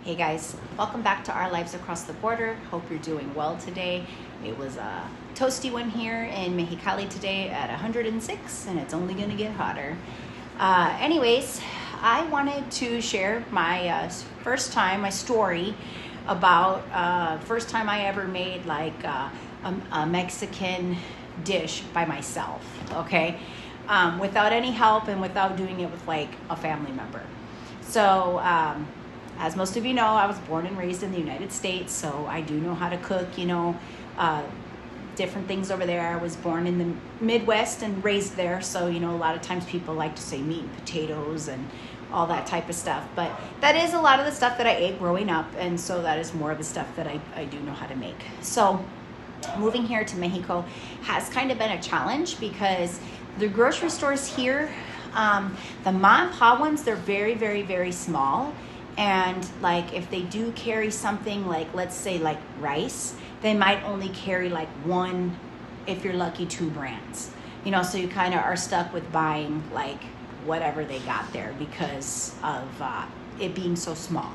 Hey guys, welcome back to Our Lives Across the Border. Hope you're doing well today. It was a toasty one here in Mexicali today at 106, and it's only gonna get hotter. Anyways, I wanted to share my my story about first time I ever made like a Mexican dish by myself, okay? Without any help and without doing it with like a family member. So, as most of you know, I was born and raised in the United States, so I do know how to cook, different things over there. I was born in the Midwest and raised there, so, a lot of times people like to say meat and potatoes and all that type of stuff. But that is a lot of the stuff that I ate growing up, and so that is more of the stuff that I do know how to make. So moving here to Mexico has kind of been a challenge because the grocery stores here, the mom and pop ones, they're very, very, very small. And like if they do carry something like, let's say like rice, they might only carry like one, if you're lucky, two brands. So you kind of are stuck with buying like whatever they got there because of it being so small.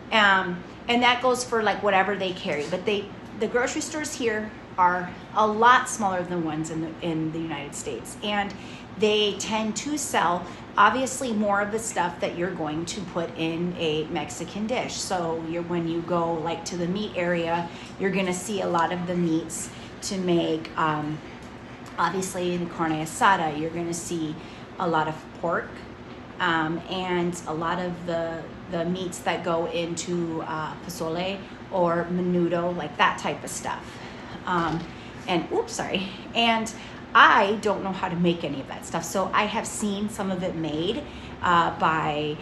And that goes for like whatever they carry. But the grocery stores here are a lot smaller than ones in the United States, and they tend to sell obviously more of the stuff that you're going to put in a Mexican dish. So when you go like to the meat area, you're going to see a lot of the meats to make obviously in carne asada. You're going to see a lot of pork and a lot of the meats that go into pozole or menudo, like that type of stuff. And I don't know how to make any of that stuff. So I have seen some of it made by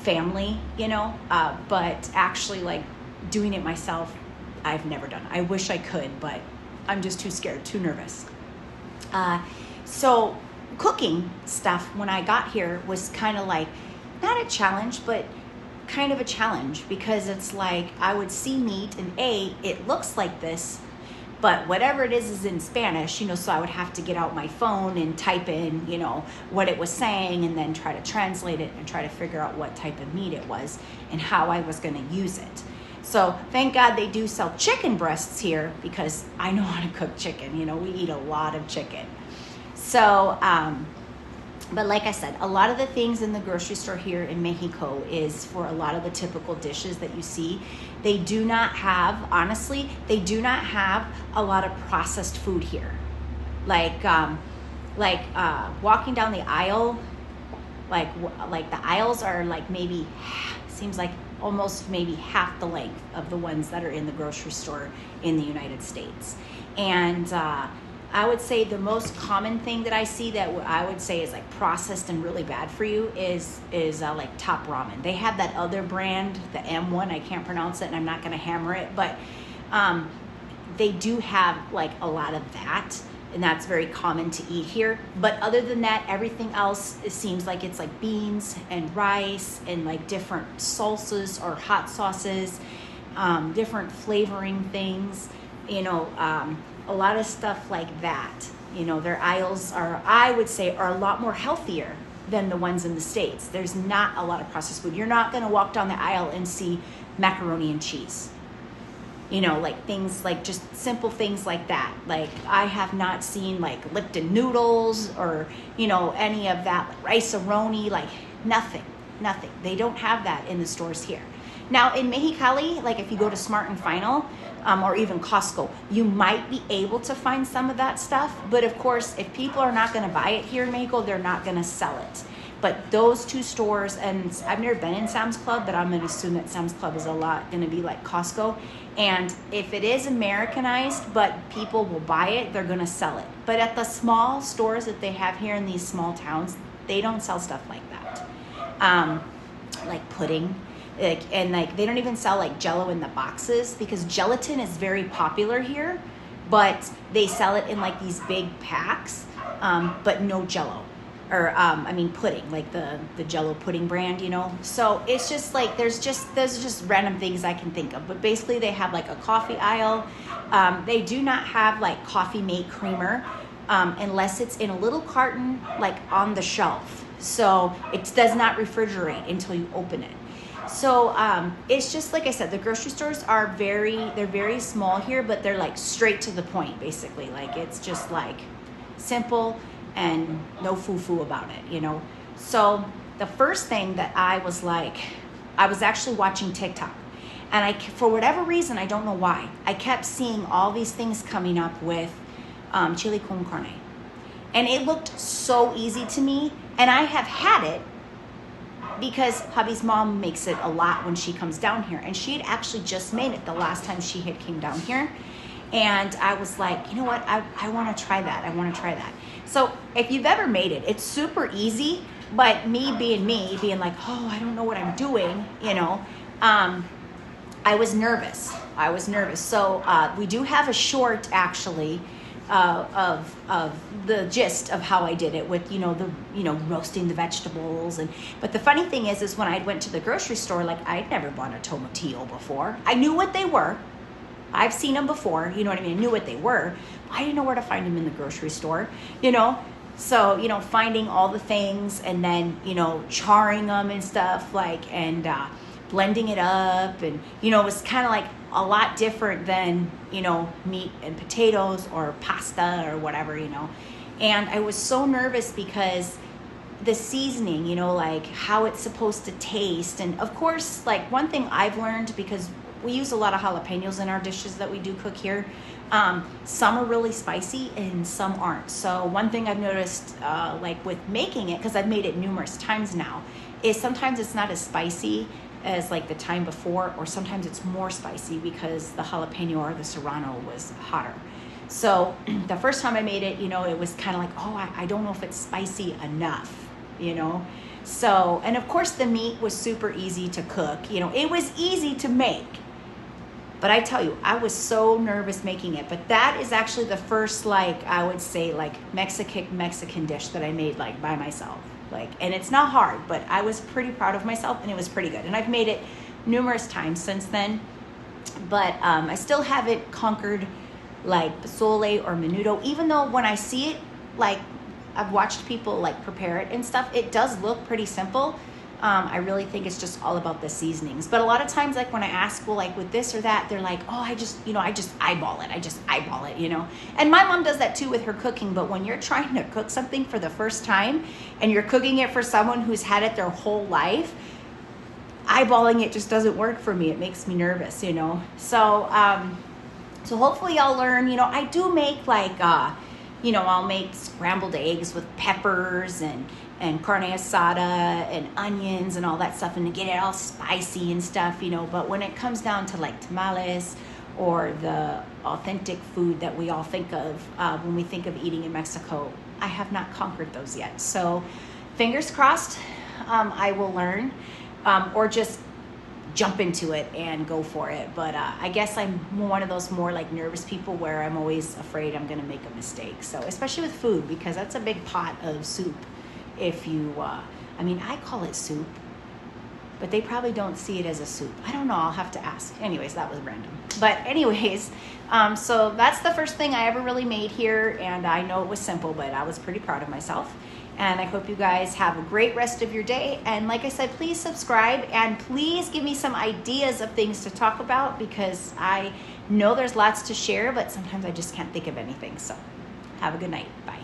family, but actually like doing it myself, I've never done. I wish I could, but I'm just too scared, too nervous. So cooking stuff when I got here was kind of like, not a challenge, but kind of a challenge, because it's like I would see meat and it looks like this, but whatever it is in Spanish, so I would have to get out my phone and type in, what it was saying, and then try to translate it and try to figure out what type of meat it was and how I was going to use it. So thank God they do sell chicken breasts here, because I know how to cook chicken. We eat a lot of chicken. So, but like I said, a lot of the things in the grocery store here in Mexico is for a lot of the typical dishes that you see. They do not have a lot of processed food here. Like walking down the aisle, like the aisles are like seems like almost maybe half the length of the ones that are in the grocery store in the United States. And I would say the most common thing that I see that I would say is like processed and really bad for you is like Top Ramen. They have that other brand, the M1. I can't pronounce it, and I'm not going to hammer it, but they do have like a lot of that, and that's very common to eat here. But other than that, everything else, it seems like it's like beans and rice and like different salsas or hot sauces, different flavoring things, a lot of stuff like that. Their aisles I would say, are a lot more healthier than the ones in the States. There's not a lot of processed food. You're not going to walk down the aisle and see macaroni and cheese. Like things like just simple things like that. Like I have not seen like Lipton noodles or, any of that, like rice-a-roni, like nothing. They don't have that in the stores here. Now in Mexicali, like if you go to Smart and Final, or even Costco, you might be able to find some of that stuff. But of course, if people are not going to buy it here in Mexico, they're not going to sell it. But those two stores, and I've never been in Sam's Club, but I'm going to assume that Sam's Club is a lot going to be like Costco. And if it is Americanized, but people will buy it, they're going to sell it. But at the small stores that they have here in these small towns, they don't sell stuff like that. Like pudding. And they don't even sell like Jello in the boxes, because gelatin is very popular here, but they sell it in like these big packs, but no Jello, or pudding, like the Jello pudding brand, So it's just like there's just random things I can think of, but basically they have like a coffee aisle. They do not have like coffee mate creamer unless it's in a little carton like on the shelf, so it does not refrigerate until you open it. So it's just like I said, the grocery stores are they're very small here, but they're like straight to the point, basically. Like it's just like simple and no foo-foo about it, you know. So the first thing that I was like, I was actually watching TikTok, and for whatever reason, I don't know why, I kept seeing all these things coming up with chili con carne, and it looked so easy to me, and I have had it because hubby's mom makes it a lot when she comes down here, and she had actually just made it the last time she had came down here, and I was like, you know what, I want to try that. I want to try that. So if you've ever made it, it's super easy, but me being like, oh, I don't know what I'm doing, you know, I was nervous. So we do have a short, actually, of the gist of how I did it with, roasting the vegetables. But the funny thing is when I went to the grocery store, like I'd never bought a tomatillo before. I knew what they were. I've seen them before, you know what I mean? I knew what they were. I didn't know where to find them in the grocery store, you know? So, finding all the things and then, charring them and stuff and blending it up. And, it was kind of like a lot different than, meat and potatoes or pasta or whatever, And I was so nervous because the seasoning, like how it's supposed to taste. And of course, like one thing I've learned, because we use a lot of jalapenos in our dishes that we do cook here. Some are really spicy and some aren't. So one thing I've noticed, like with making it, because I've made it numerous times now, is sometimes it's not as spicy as like the time before, or sometimes it's more spicy because the jalapeno or the serrano was hotter. So the first time I made it, it was kind of like, oh, I don't know if it's spicy enough, So, and of course the meat was super easy to cook, it was easy to make. But I tell you, I was so nervous making it. But that is actually the first, I would say, Mexican dish that I made, by myself. And it's not hard, but I was pretty proud of myself, and it was pretty good. And I've made it numerous times since then. But I still haven't conquered, pozole or menudo, even though when I see it, I've watched people, prepare it and stuff, it does look pretty simple. I really think it's just all about the seasonings. But a lot of times, when I ask, well, with this or that, they're like, oh, I just eyeball it, And my mom does that too with her cooking. But when you're trying to cook something for the first time and you're cooking it for someone who's had it their whole life, eyeballing it just doesn't work for me. It makes me nervous, So, so hopefully I'll learn, I do make I'll make scrambled eggs with peppers and carne asada and onions and all that stuff, and to get it all spicy and stuff, but when it comes down to tamales or the authentic food that we all think of when we think of eating in Mexico, I have not conquered those yet. So fingers crossed, I will learn, or just jump into it and go for it. But I guess I'm one of those more nervous people where I'm always afraid I'm going to make a mistake. So especially with food, because that's a big pot of soup. If you, I call it soup, but they probably don't see it as a soup. I don't know. I'll have to ask. Anyways, that was random. But anyways, so that's the first thing I ever really made here. And I know it was simple, but I was pretty proud of myself. And I hope you guys have a great rest of your day. And like I said, please subscribe and please give me some ideas of things to talk about, because I know there's lots to share, but sometimes I just can't think of anything. So have a good night. Bye.